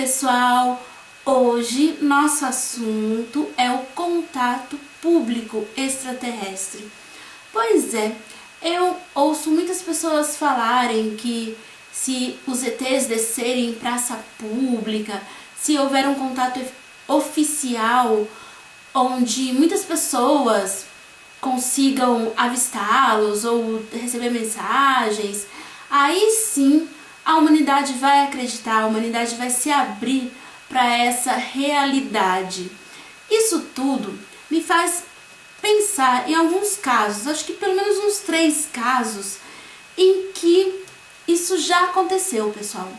pessoal! Hoje nosso assunto é o contato público extraterrestre. Pois é, eu ouço muitas pessoas falarem que se os ETs descerem em praça pública, se houver um contato oficial onde muitas pessoas consigam avistá-los ou receber mensagens, aí sim a humanidade vai acreditar, a humanidade vai se abrir para essa realidade. Isso tudo me faz pensar em alguns casos, acho que pelo menos uns 3 casos, em que isso já aconteceu, pessoal.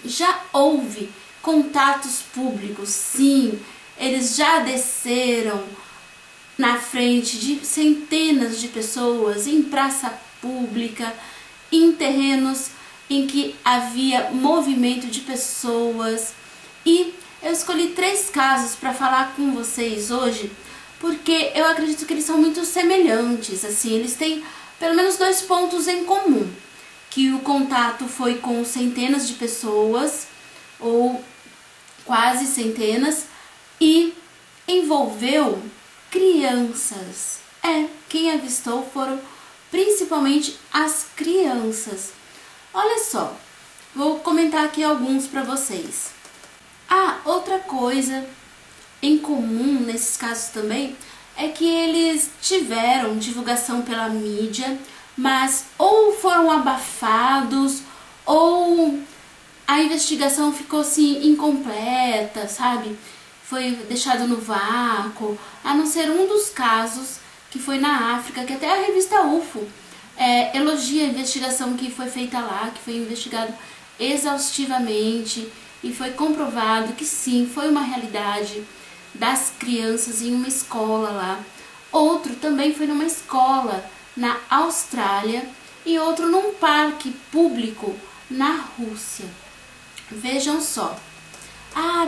Já houve contatos públicos, sim, eles já desceram na frente de centenas de pessoas, em praça pública, em terrenos em que havia movimento de pessoas. E eu escolhi 3 casos para falar com vocês hoje, porque eu acredito que eles são muito semelhantes, assim, eles têm pelo menos 2 pontos em comum, que o contato foi com centenas de pessoas, ou quase centenas, e envolveu crianças. Quem avistou foram principalmente as crianças. Olha só, vou comentar aqui alguns para vocês. Outra coisa em comum nesses casos também é que eles tiveram divulgação pela mídia, mas ou foram abafados ou a investigação ficou assim incompleta, sabe? Foi deixado no vácuo, a não ser um dos casos que foi na África, que até a revista UFO elogia a investigação que foi feita lá, que foi investigado exaustivamente e foi comprovado que sim, foi uma realidade das crianças em uma escola lá. Outro também foi numa escola na Austrália e outro num parque público na Rússia. Vejam só.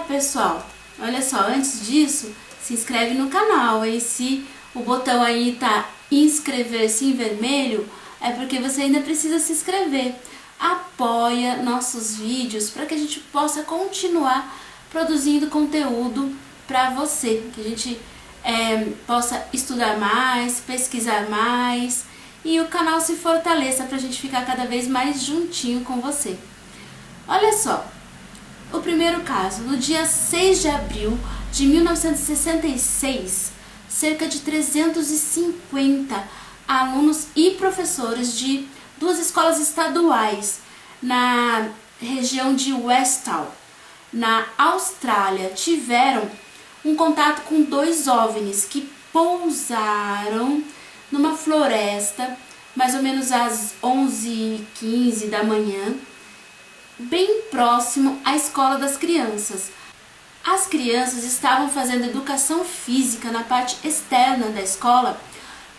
Pessoal, olha só, antes disso, se inscreve no canal, hein? Se o botão aí tá inscrever-se em vermelho, é porque você ainda precisa se inscrever. Apoia nossos vídeos para que a gente possa continuar produzindo conteúdo para você, que a gente possa estudar mais, pesquisar mais e o canal se fortaleça para a gente ficar cada vez mais juntinho com você. Olha só, o primeiro caso, no dia 6 de abril de 1966, cerca de 350 alunos e professores de 2 escolas estaduais na região de Westall, na Austrália, tiveram um contato com 2 OVNIs que pousaram numa floresta, mais ou menos às 11h15 da manhã, bem próximo à escola das crianças. As crianças estavam fazendo educação física na parte externa da escola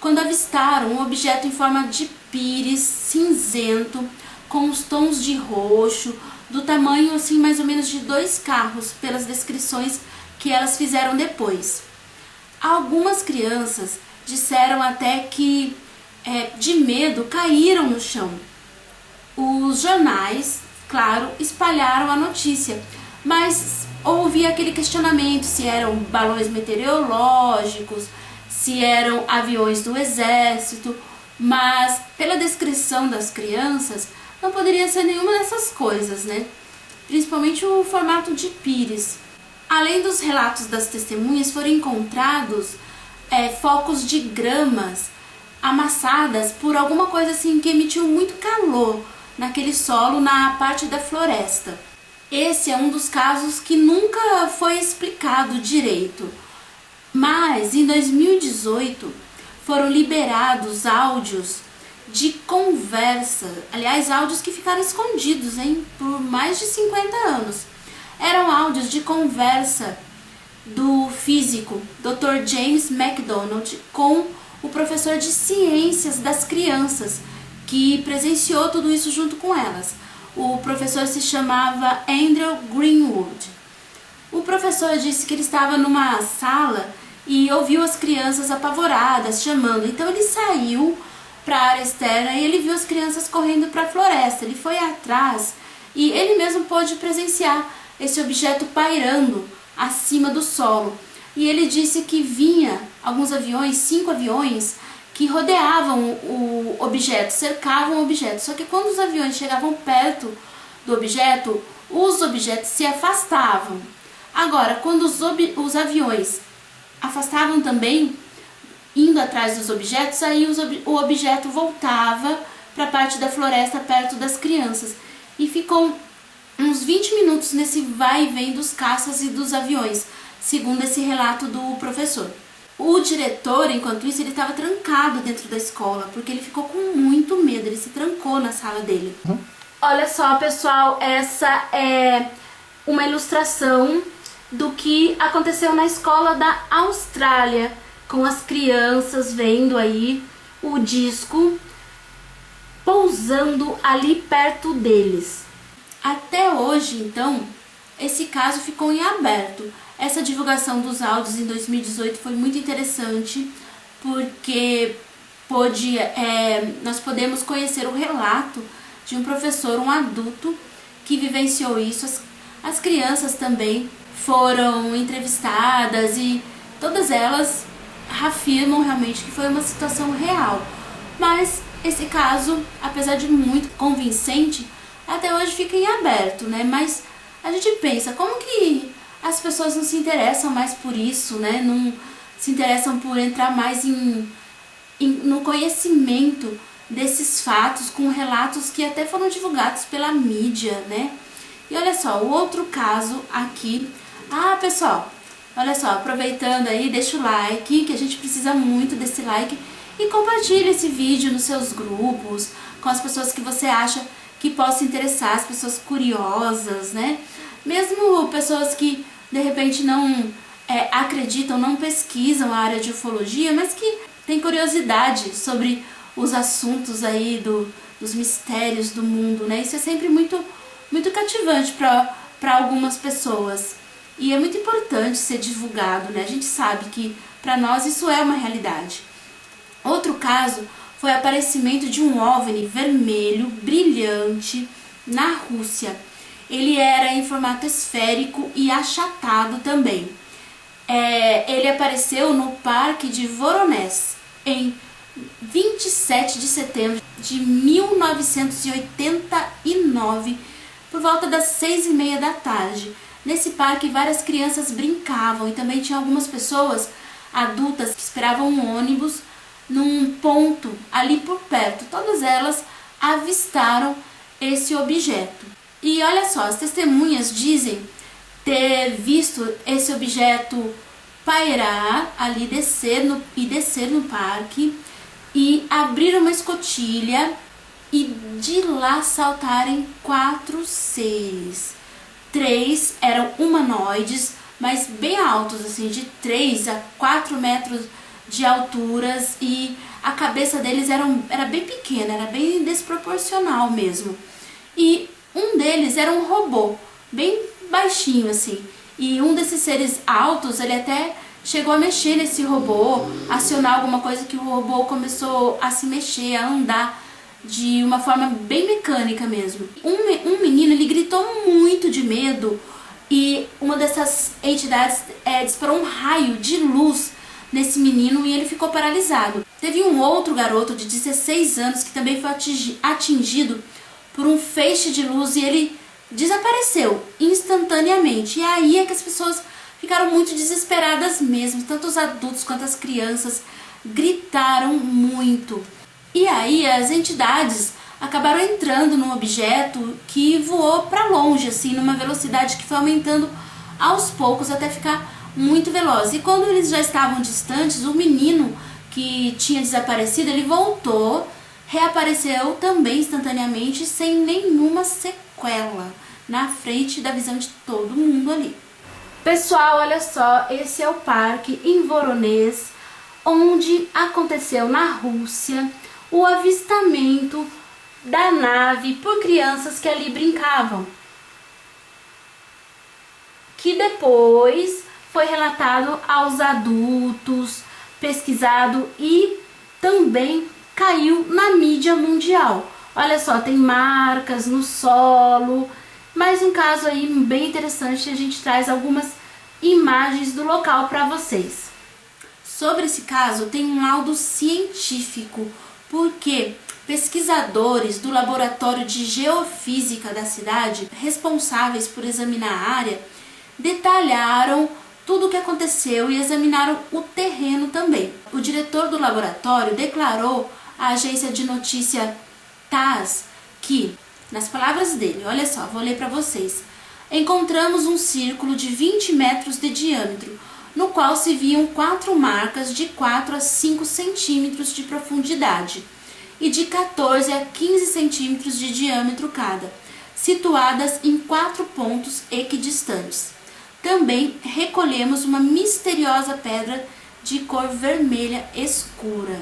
quando avistaram um objeto em forma de pires cinzento com os tons de roxo, do tamanho assim mais ou menos de 2 carros, pelas descrições que elas fizeram depois. Algumas crianças disseram até que de medo caíram no chão. Os jornais, claro, espalharam a notícia, mas houve aquele questionamento se eram balões meteorológicos, se eram aviões do exército, mas pela descrição das crianças não poderia ser nenhuma dessas coisas, né? Principalmente o formato de pires. Além dos relatos das testemunhas, foram encontrados focos de gramas amassadas por alguma coisa assim que emitiu muito calor naquele solo na parte da floresta. Esse é um dos casos que nunca foi explicado direito. Mas em 2018 foram liberados áudios de conversa, aliás, áudios que ficaram escondidos, por mais de 50 anos. Eram áudios de conversa do físico Dr. James McDonald com o professor de ciências das crianças, que presenciou tudo isso junto com elas. O professor se chamava Andrew Greenwood. O professor disse que ele estava numa sala e ouviu as crianças apavoradas chamando. Então ele saiu para a área externa e ele viu as crianças correndo para a floresta. Ele foi atrás e ele mesmo pôde presenciar esse objeto pairando acima do solo. E ele disse que vinha alguns aviões, 5 aviões, que rodeavam o objeto, cercavam o objeto. Só que quando os aviões chegavam perto do objeto, os objetos se afastavam. Agora, quando os aviões afastavam também, indo atrás dos objetos, aí o objeto voltava para a parte da floresta perto das crianças. E ficou uns 20 minutos nesse vai e vem dos caças e dos aviões, segundo esse relato do professor. O diretor, enquanto isso, ele estava trancado dentro da escola, porque ele ficou com muito medo, ele se trancou na sala dele. Olha só, pessoal, essa é uma ilustração do que aconteceu na escola da Austrália, com as crianças vendo aí o disco pousando ali perto deles. Até hoje, então, esse caso ficou em aberto. Essa divulgação dos áudios em 2018 foi muito interessante, porque nós podemos conhecer o relato de um professor, um adulto, que vivenciou isso. As crianças também foram entrevistadas e todas elas afirmam realmente que foi uma situação real. Mas esse caso, apesar de muito convincente, até hoje fica em aberto, né? Mas a gente pensa, como que as pessoas não se interessam mais por isso, né? Não se interessam por entrar mais no conhecimento desses fatos, com relatos que até foram divulgados pela mídia, né? E olha só, o outro caso aqui. Ah, pessoal, olha só, aproveitando aí, deixa o like, que a gente precisa muito desse like, e compartilhe esse vídeo nos seus grupos, com as pessoas que você acha que possam interessar, as pessoas curiosas, né? Mesmo pessoas que de repente não acreditam, não pesquisam a área de ufologia, mas que têm curiosidade sobre os assuntos aí dos mistérios do mundo, né? Isso é sempre muito, muito cativante para algumas pessoas. E é muito importante ser divulgado, né? A gente sabe que para nós isso é uma realidade. Outro caso foi o aparecimento de um OVNI vermelho, brilhante, na Rússia. Ele era em formato esférico e achatado também. Ele apareceu no Parque de Voronezh em 27 de setembro de 1989, por volta das 6h30 da tarde. Nesse parque, várias crianças brincavam e também tinha algumas pessoas adultas que esperavam um ônibus num ponto ali por perto. Todas elas avistaram esse objeto. E olha só, as testemunhas dizem ter visto esse objeto pairar ali, descer no parque e abrir uma escotilha e de lá saltarem 4 seres. 3 eram humanoides, mas bem altos, assim, de 3 a 4 metros de alturas, e a cabeça deles era bem pequena, era bem desproporcional mesmo. E um deles era um robô, bem baixinho assim, e um desses seres altos, ele até chegou a mexer nesse robô, acionar alguma coisa que o robô começou a se mexer, a andar de uma forma bem mecânica mesmo. Um menino, ele gritou muito de medo, e uma dessas entidades disparou um raio de luz nesse menino e ele ficou paralisado. Teve um outro garoto de 16 anos que também foi atingido por um feixe de luz e ele desapareceu instantaneamente. E aí é que as pessoas ficaram muito desesperadas mesmo, tanto os adultos quanto as crianças gritaram muito. E aí as entidades acabaram entrando num objeto que voou para longe, assim, numa velocidade que foi aumentando aos poucos até ficar muito veloz. E quando eles já estavam distantes, o menino que tinha desaparecido, ele voltou, reapareceu também instantaneamente, sem nenhuma sequela, na frente da visão de todo mundo ali. Pessoal, olha só, esse é o parque em Voronezh, onde aconteceu na Rússia o avistamento da nave por crianças que ali brincavam, que depois foi relatado aos adultos, pesquisado e também caiu na mídia mundial. Olha só, tem marcas no solo Mais um caso aí bem interessante, a gente traz algumas imagens do local para vocês. Sobre esse caso tem um laudo científico, porque pesquisadores do Laboratório de Geofísica da cidade, responsáveis por examinar a área, detalharam tudo o que aconteceu e examinaram o terreno também. O diretor do laboratório declarou à agência de notícia TASS que, nas palavras dele, olha só, vou ler para vocês: encontramos um círculo de 20 metros de diâmetro, no qual se viam 4 marcas de 4 a 5 centímetros de profundidade e de 14 a 15 centímetros de diâmetro cada, situadas em 4 pontos equidistantes. Também recolhemos uma misteriosa pedra de cor vermelha escura.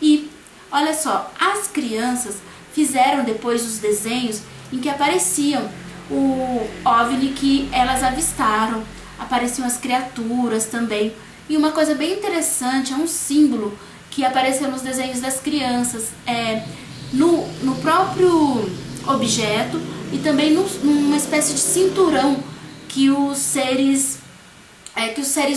E, olha só, as crianças fizeram depois os desenhos em que apareciam o OVNI que elas avistaram, apareciam as criaturas também. E uma coisa bem interessante, é um símbolo que apareceu nos desenhos das crianças, no próprio objeto e também numa espécie de cinturão que os seres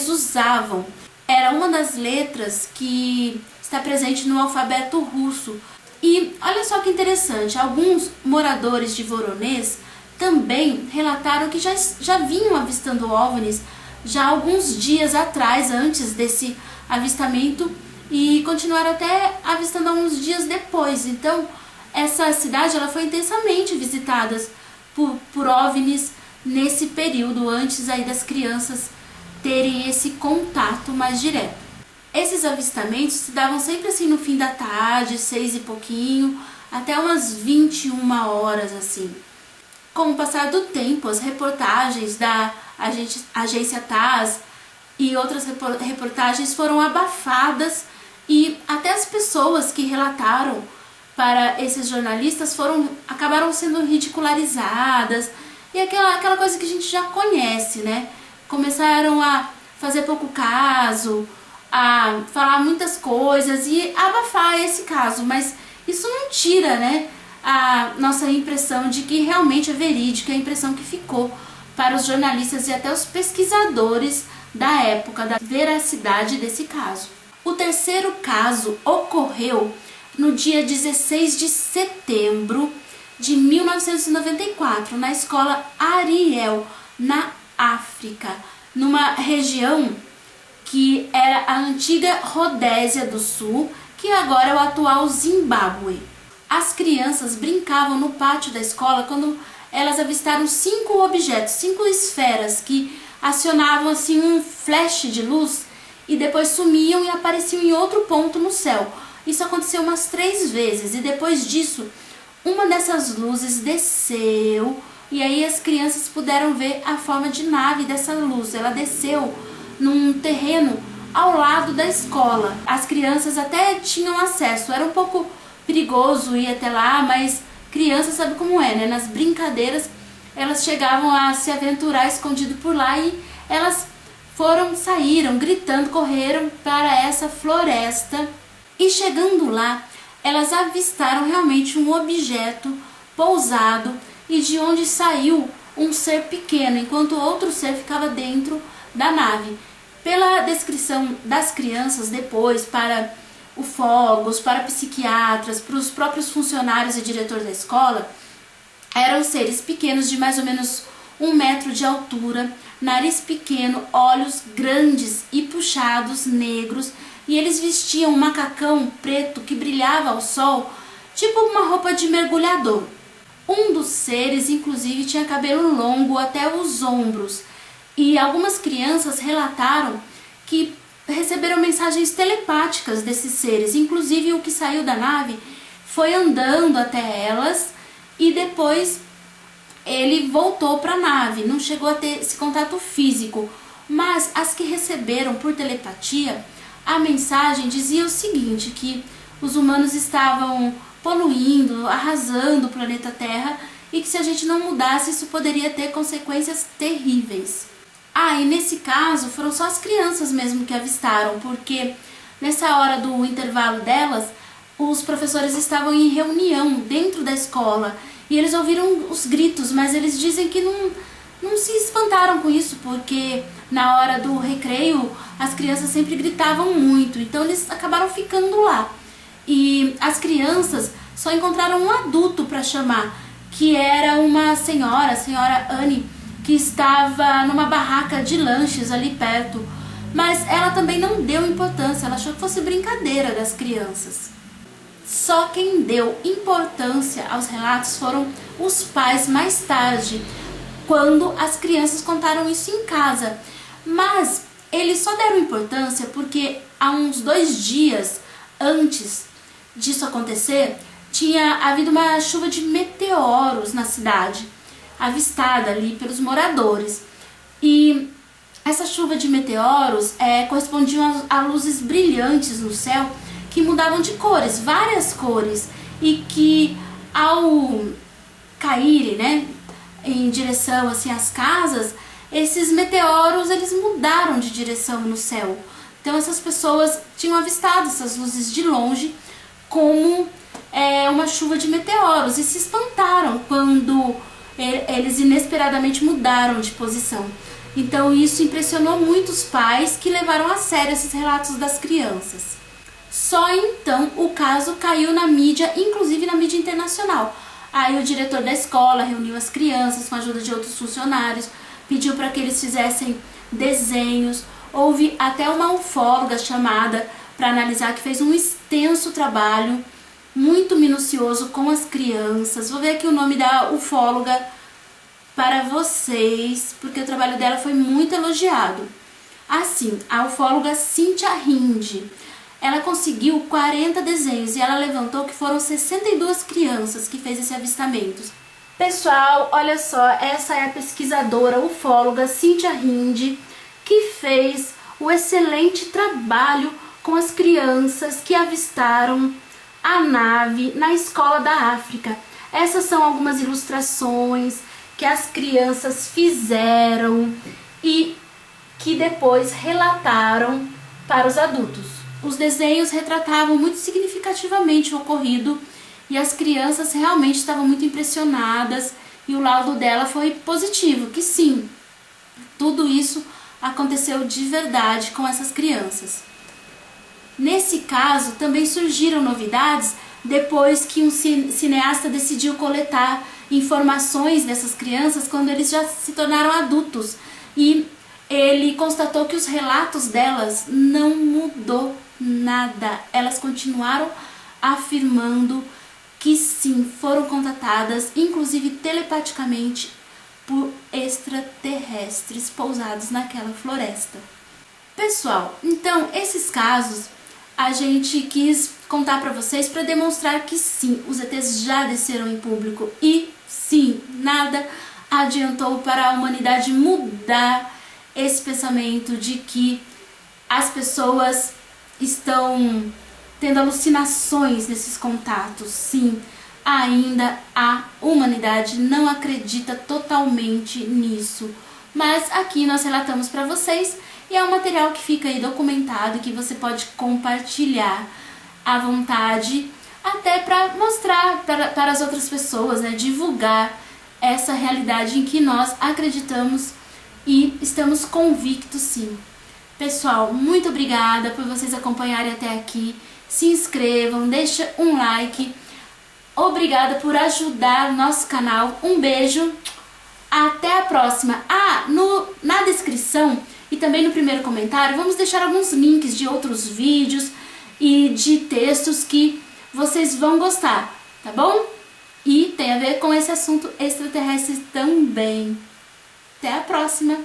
usavam. Era uma das letras que está presente no alfabeto russo. E olha só que interessante, alguns moradores de Voronezh também relataram que já vinham avistando OVNIs já alguns dias atrás, antes desse avistamento, e continuaram até avistando alguns dias depois. Então, essa cidade ela foi intensamente visitada por OVNIs nesse período, antes aí das crianças terem esse contato mais direto. Esses avistamentos se davam sempre assim no fim da tarde, 6 e pouquinho, até umas 21 horas assim. Com o passar do tempo, as reportagens da agência TASS e outras reportagens foram abafadas, e até as pessoas que relataram para esses jornalistas acabaram sendo ridicularizadas, e aquela coisa que a gente já conhece, né? Começaram a fazer pouco caso, a falar muitas coisas e abafar esse caso, mas isso não tira, né, a nossa impressão de que realmente é verídica, a impressão que ficou para os jornalistas e até os pesquisadores da época, da veracidade desse caso. O terceiro caso ocorreu no dia 16 de setembro de 1994, na escola Ariel, na África, numa região que era a antiga Rodésia do Sul, que agora é o atual Zimbábue. As crianças brincavam no pátio da escola quando elas avistaram 5 objetos, 5 esferas que acionavam assim um flash de luz e depois sumiam e apareciam em outro ponto no céu. Isso aconteceu umas 3 vezes, e depois disso uma dessas luzes desceu, e aí as crianças puderam ver a forma de nave dessa luz. Ela desceu num terreno ao lado da escola. As crianças até tinham acesso, era um pouco perigoso ir até lá, mas criança sabe como é, né? Nas brincadeiras elas chegavam a se aventurar escondido por lá, e elas saíram gritando, correram para essa floresta, e chegando lá elas avistaram realmente um objeto pousado e de onde saiu um ser pequeno, enquanto outro ser ficava dentro da nave. Pela descrição das crianças depois para ufólogos, para psiquiatras, para os próprios funcionários e diretores da escola, eram seres pequenos de mais ou menos 1 metro de altura, nariz pequeno, olhos grandes e puxados, negros, e eles vestiam um macacão preto que brilhava ao sol, tipo uma roupa de mergulhador. Um dos seres, inclusive, tinha cabelo longo até os ombros, e algumas crianças relataram que receberam mensagens telepáticas desses seres. Inclusive, o que saiu da nave foi andando até elas e depois ele voltou para a nave. Não chegou a ter esse contato físico, mas as que receberam por telepatia, a mensagem dizia o seguinte, que os humanos estavam poluindo, arrasando o planeta Terra, e que se a gente não mudasse isso poderia ter consequências terríveis. E nesse caso foram só as crianças mesmo que avistaram, porque nessa hora do intervalo delas, os professores estavam em reunião dentro da escola, e eles ouviram os gritos, mas eles dizem que não se espantaram com isso, porque na hora do recreio as crianças sempre gritavam muito, então eles acabaram ficando lá. E as crianças só encontraram um adulto para chamar, que era uma senhora, a senhora Anne, que estava numa barraca de lanches ali perto, mas ela também não deu importância, ela achou que fosse brincadeira das crianças. Só quem deu importância aos relatos foram os pais mais tarde, quando as crianças contaram isso em casa. Mas eles só deram importância porque há uns 2 dias antes disso acontecer, tinha havido uma chuva de meteoros na cidade, avistada ali pelos moradores. E essa chuva de meteoros correspondiam a luzes brilhantes no céu que mudavam de cores, várias cores, e que ao caírem, né, em direção assim às casas, esses meteoros eles mudaram de direção no céu. Então essas pessoas tinham avistado essas luzes de longe como uma chuva de meteoros e se espantaram quando eles inesperadamente mudaram de posição. Então isso impressionou muito os pais, que levaram a sério esses relatos das crianças. Só então o caso caiu na mídia, inclusive na mídia internacional. Aí o diretor da escola reuniu as crianças com a ajuda de outros funcionários, pediu para que eles fizessem desenhos. Houve até uma ufóloga chamada para analisar, que fez um extenso trabalho, muito minucioso com as crianças. Vou ver aqui o nome da ufóloga para vocês, porque o trabalho dela foi muito elogiado. Assim, a ufóloga Cynthia Hind, ela conseguiu 40 desenhos e ela levantou que foram 62 crianças que fez esse avistamento. Pessoal, olha só, essa é a pesquisadora ufóloga Cynthia Hind, que fez o excelente trabalho com as crianças que avistaram a nave na escola da África. Essas são algumas ilustrações que as crianças fizeram e que depois relataram para os adultos. Os desenhos retratavam muito significativamente o ocorrido e as crianças realmente estavam muito impressionadas, e o laudo dela foi positivo, que sim, tudo isso aconteceu de verdade com essas crianças. Nesse caso, também surgiram novidades depois que um cineasta decidiu coletar informações dessas crianças quando eles já se tornaram adultos, e ele constatou que os relatos delas não mudou nada. Elas continuaram afirmando que sim, foram contatadas, inclusive telepaticamente, por extraterrestres pousados naquela floresta. Pessoal, então esses casos a gente quis contar para vocês para demonstrar que sim, os ETs já desceram em público e sim, nada adiantou para a humanidade mudar esse pensamento de que as pessoas estão tendo alucinações nesses contatos. Sim, ainda a humanidade não acredita totalmente nisso, mas aqui nós relatamos para vocês, e é um material que fica aí documentado, que você pode compartilhar à vontade, até para mostrar para as outras pessoas, né, divulgar essa realidade em que nós acreditamos e estamos convictos sim. Pessoal, muito obrigada por vocês acompanharem até aqui. Se inscrevam, deixa um like. Obrigada por ajudar nosso canal. Um beijo. Até a próxima. Na descrição e também no primeiro comentário vamos deixar alguns links de outros vídeos e de textos que vocês vão gostar, tá bom? E tem a ver com esse assunto extraterrestre também. Até a próxima!